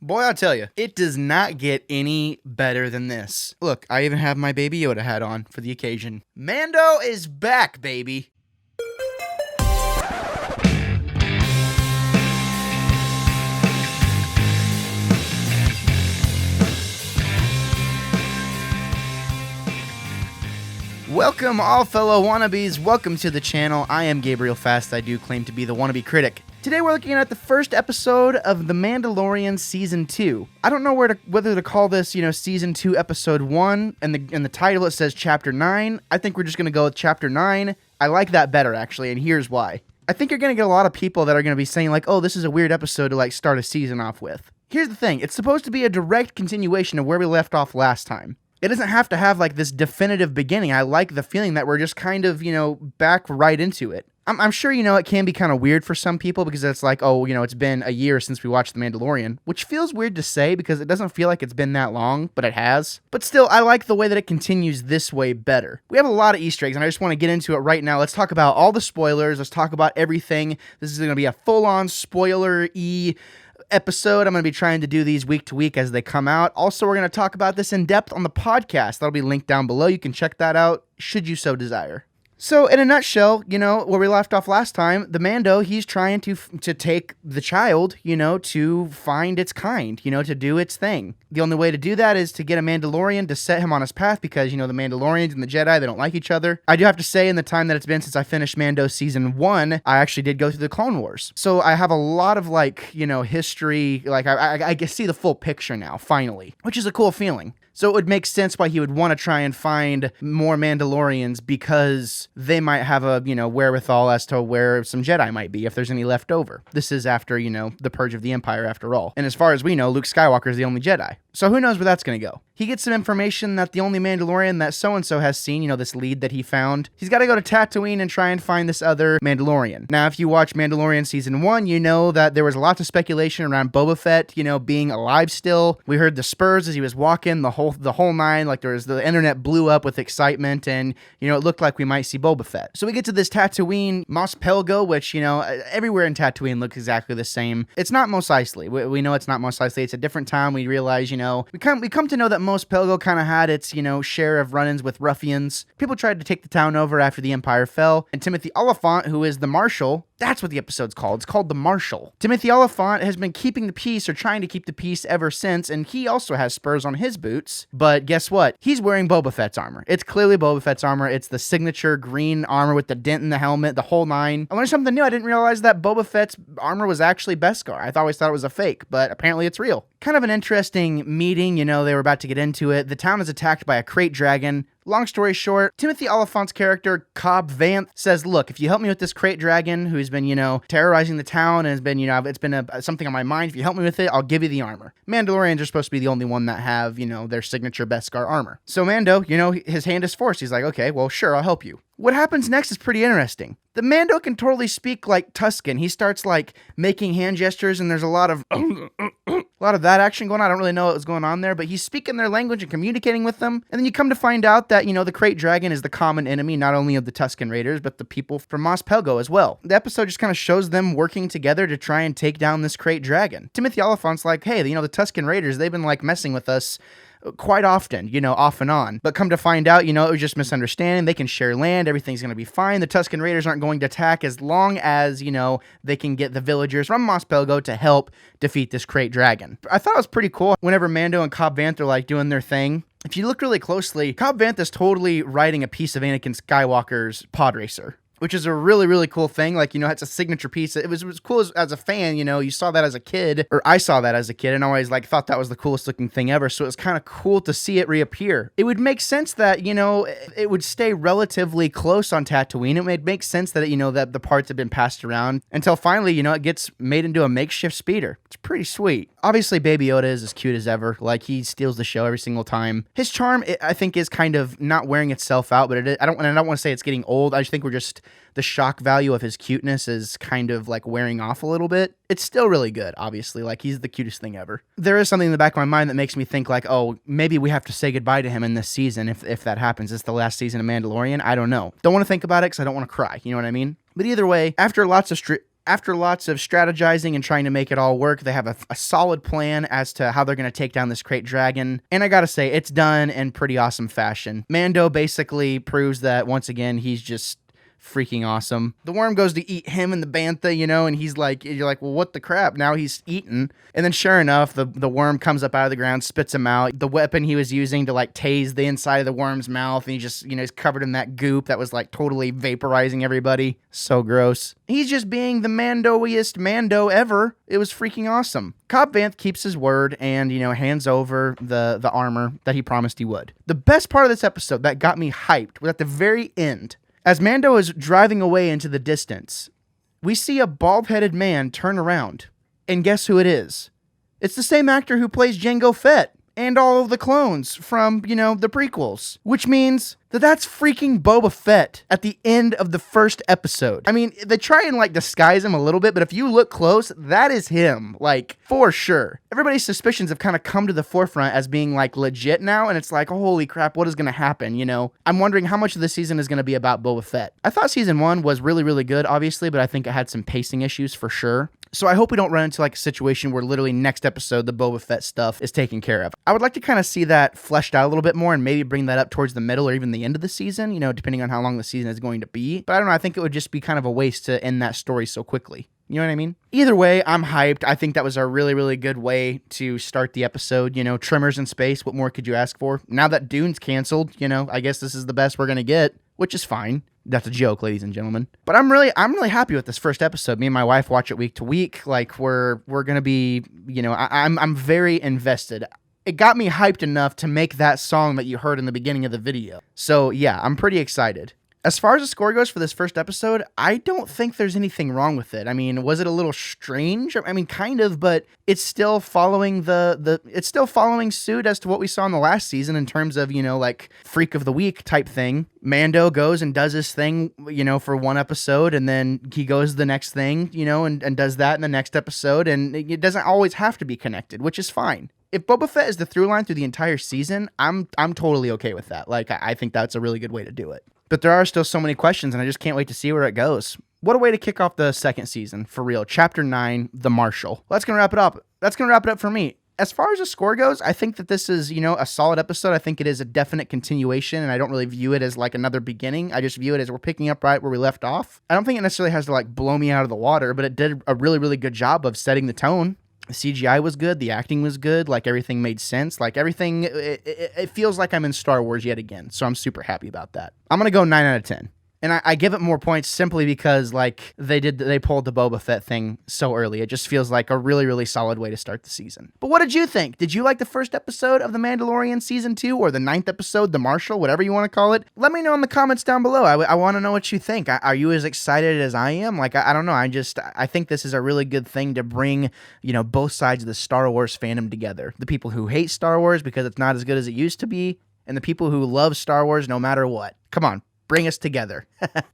Boy, I'll tell you, it does not get any better than this. Look, I even have my Baby Yoda hat on for the occasion. Mando is back, baby. Welcome, all fellow wannabes. Welcome to the channel. I am Gabriel Fast. I do claim to be the wannabe critic. Today we're looking at the first episode of The Mandalorian Season 2. I don't know whether to call this, Season 2, Episode 1. In the title it says Chapter 9. I think we're just going to go with Chapter 9. I like that better, actually, and here's why. I think you're going to get a lot of people that are going to be saying, like, oh, this is a weird episode to, start a season off with. Here's the thing. It's supposed to be a direct continuation of where we left off last time. It doesn't have to have, this definitive beginning. I like the feeling that we're just kind of, back right into it. I'm sure, it can be kind of weird for some people because it's like, oh, it's been a year since we watched The Mandalorian, which feels weird to say because it doesn't feel like it's been that long, but it has. But still, I like the way that it continues this way better. We have a lot of Easter eggs, and I just want to get into it right now. Let's talk about all the spoilers. Let's talk about everything. This is going to be a full-on spoiler-y episode. I'm going to be trying to do these week to week as they come out. Also, we're going to talk about this in depth on the podcast. That'll be linked down below. You can check that out should you so desire. So, in a nutshell, where we left off last time, the Mando, he's trying to take the child, to find its kind, to do its thing. The only way to do that is to get a Mandalorian to set him on his path because, the Mandalorians and the Jedi, they don't like each other. I do have to say, in the time that it's been since I finished Mando Season 1, I actually did go through the Clone Wars. So, I have a lot of, history, I can see the full picture now, finally, which is a cool feeling. So it would make sense why he would want to try and find more Mandalorians because they might have a, wherewithal as to where some Jedi might be if there's any left over. This is after, the purge of the Empire after all. And as far as we know, Luke Skywalker is the only Jedi. So who knows where that's going to go. He gets some information that the only Mandalorian that so-and-so has seen, this lead that he found, he's got to go to Tatooine and try and find this other Mandalorian. Now, if you watch Mandalorian Season 1, you know that there was lots of speculation around Boba Fett, being alive still. We heard the spurs as he was walking, the whole nine, the internet blew up with excitement, and, it looked like we might see Boba Fett. So we get to this Tatooine, Mos Pelgo, which, everywhere in Tatooine looks exactly the same. It's not Mos Eisley. We know it's not Mos Eisley. It's a different town. We realize, we come to know that Mos Pelgo kind of had its, share of run-ins with ruffians. People tried to take the town over after the Empire fell, and Timothy Olyphant, who is the Marshal, that's what the episode's called. It's called The Marshal. Timothy Olyphant has been keeping the peace or trying to keep the peace ever since, and he also has spurs on his boots. But guess what? He's wearing Boba Fett's armor. It's clearly Boba Fett's armor. It's the signature green armor with the dent in the helmet, the whole nine. I learned something new. I didn't realize that Boba Fett's armor was actually Beskar. I always thought it was a fake, but apparently it's real. Kind of an interesting meeting. They were about to get into it. The town is attacked by a crate dragon. Long story short, Timothy Olyphant's character, Cobb Vanth, says, look, if you help me with this crate dragon who's been, terrorizing the town and has been, it's been something on my mind. If you help me with it, I'll give you the armor. Mandalorians are supposed to be the only one that have, their signature Beskar armor. So Mando, his hand is forced. He's like, okay, well, sure, I'll help you. What happens next is pretty interesting. The Mando can totally speak like Tusken. He starts making hand gestures, and there's a lot of that action going on. I don't really know what was going on there, but he's speaking their language and communicating with them. And then you come to find out that, the Krayt Dragon is the common enemy, not only of the Tusken Raiders, but the people from Mos Pelgo as well. The episode just kind of shows them working together to try and take down this Krayt Dragon. Timothy Olyphant's like, hey, the Tusken Raiders, they've been messing with us quite often, off and on. But come to find out, it was just misunderstanding. They can share land. Everything's going to be fine. The Tusken Raiders aren't going to attack as long as, they can get the villagers from Mos Pelgo to help defeat this Krayt Dragon. I thought it was pretty cool whenever Mando and Cobb Vanth are doing their thing. If you look really closely, Cobb Vanth is totally riding a piece of Anakin Skywalker's pod racer, which is a really, really cool thing. It's a signature piece. It was cool as a fan, you saw that as a kid, or I saw that as a kid, and always thought that was the coolest looking thing ever. So it was kind of cool to see it reappear. It would make sense that, it would stay relatively close on Tatooine. It would make sense that, that the parts have been passed around until finally, it gets made into a makeshift speeder. It's pretty sweet. Obviously, Baby Yoda is as cute as ever. He steals the show every single time. His charm, I think, is kind of not wearing itself out, but I don't want to say it's getting old. I just think the shock value of his cuteness is kind of wearing off a little bit. It's still really good, obviously. He's the cutest thing ever. There is something in the back of my mind that makes me think oh, maybe we have to say goodbye to him in this season if that happens. It's the last season of Mandalorian. I don't know. Don't want to think about it because I don't want to cry. You know what I mean? But either way, after lots of After lots of strategizing and trying to make it all work, they have a solid plan as to how they're going to take down this Krayt Dragon. And I gotta say, it's done in pretty awesome fashion. Mando basically proves that, once again, he's just freaking awesome. The worm goes to eat him and the bantha, and he's like, you're like, well, what the crap? Now he's eaten. And then sure enough, the worm comes up out of the ground, spits him out. The weapon he was using to like tase the inside of the worm's mouth, and he just, he's covered in that goop that was like totally vaporizing everybody. So gross. He's just being the Mandoiest Mando ever. It was freaking awesome. Cobb Vanth keeps his word and, hands over the armor that he promised he would. The best part of this episode that got me hyped was at the very end. As Mando is driving away into the distance, we see a bald-headed man turn around. And guess who it is? It's the same actor who plays Jango Fett and all of the clones from, the prequels. Which means that's freaking Boba Fett at the end of the first episode. I mean, they try and disguise him a little bit, but if you look close, that is him, for sure. Everybody's suspicions have kind of come to the forefront as being legit now, and it's like, oh, holy crap, what is going to happen, I'm wondering how much of the season is going to be about Boba Fett. I thought season 1 was really, really good, obviously, but I think it had some pacing issues for sure. So I hope we don't run into a situation where literally next episode, the Boba Fett stuff is taken care of. I would like to kind of see that fleshed out a little bit more and maybe bring that up towards the middle or even the end of the season, depending on how long the season is going to be. But I don't know, I think it would just be kind of a waste to end that story so quickly. You know what I mean? Either way, I'm hyped. I think that was a really, really good way to start the episode. Trimmers in space, what more could you ask for? Now that Dune's canceled, I guess this is the best we're going to get, which is fine. That's a joke, ladies and gentlemen. But I'm really happy with this first episode. Me and my wife watch it week to week. We're going to be, I'm very invested. It got me hyped enough to make that song that you heard in the beginning of the video. So yeah, I'm pretty excited. As far as the score goes for this first episode, I don't think there's anything wrong with it. I mean, was it a little strange? I mean, kind of, but it's still following it's still following suit as to what we saw in the last season in terms of, freak of the week type thing. Mando goes and does his thing, for one episode, and then he goes the next thing, and does that in the next episode, and it doesn't always have to be connected, which is fine. If Boba Fett is the through line through the entire season, I'm totally okay with that. I think that's a really good way to do it. But there are still so many questions, and I just can't wait to see where it goes. What a way to kick off the second season, for real. Chapter 9, The Marshal. Well, that's going to wrap it up. That's going to wrap it up for me. As far as the score goes, I think that this is, a solid episode. I think it is a definite continuation, and I don't really view it as another beginning. I just view it as we're picking up right where we left off. I don't think it necessarily has to blow me out of the water, but it did a really, really good job of setting the tone. The CGI was good. The acting was good. Everything made sense. Everything, it feels like I'm in Star Wars yet again. So I'm super happy about that. I'm going to go 9 out of 10. And I give it more points simply because, they pulled the Boba Fett thing so early. It just feels like a really, really solid way to start the season. But what did you think? Did you like the first episode of The Mandalorian Season 2 or the 9th episode, The Marshal, whatever you want to call it? Let me know in the comments down below. I want to know what you think. Are you as excited as I am? I don't know. I think this is a really good thing to bring, both sides of the Star Wars fandom together. The people who hate Star Wars because it's not as good as it used to be, and the people who love Star Wars no matter what. Come on. Bring us together.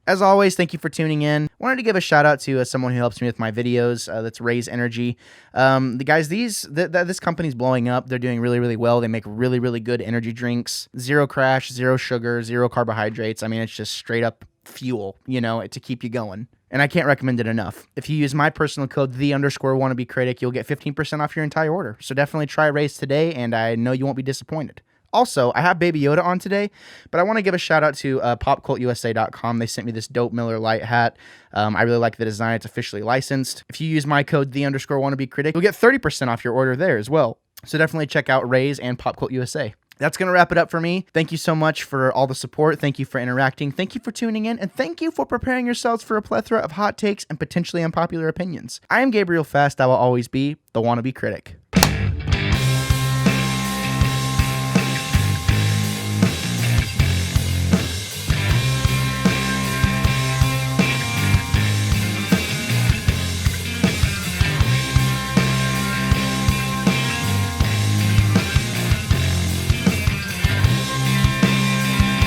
As always, thank you for tuning in. Wanted to give a shout out to someone who helps me with my videos. That's Raise Energy. The guys, this company's blowing up. They're doing really, really well. They make really, really good energy drinks. Zero crash, zero sugar, zero carbohydrates. I mean, it's just straight up fuel, to keep you going. And I can't recommend it enough. If you use my personal code, _wannabecritic, you'll get 15% off your entire order. So definitely try Raise today, and I know you won't be disappointed. Also, I have Baby Yoda on today, but I want to give a shout out to popcultusa.com. They sent me this dope Miller Lite hat. I really like the design. It's officially licensed. If you use my code, _wannabecritic, you'll get 30% off your order there as well. So definitely check out Raise and PopCultUSA. That's going to wrap it up for me. Thank you so much for all the support. Thank you for interacting. Thank you for tuning in. And thank you for preparing yourselves for a plethora of hot takes and potentially unpopular opinions. I am Gabriel Fast. I will always be the Wannabe Critic.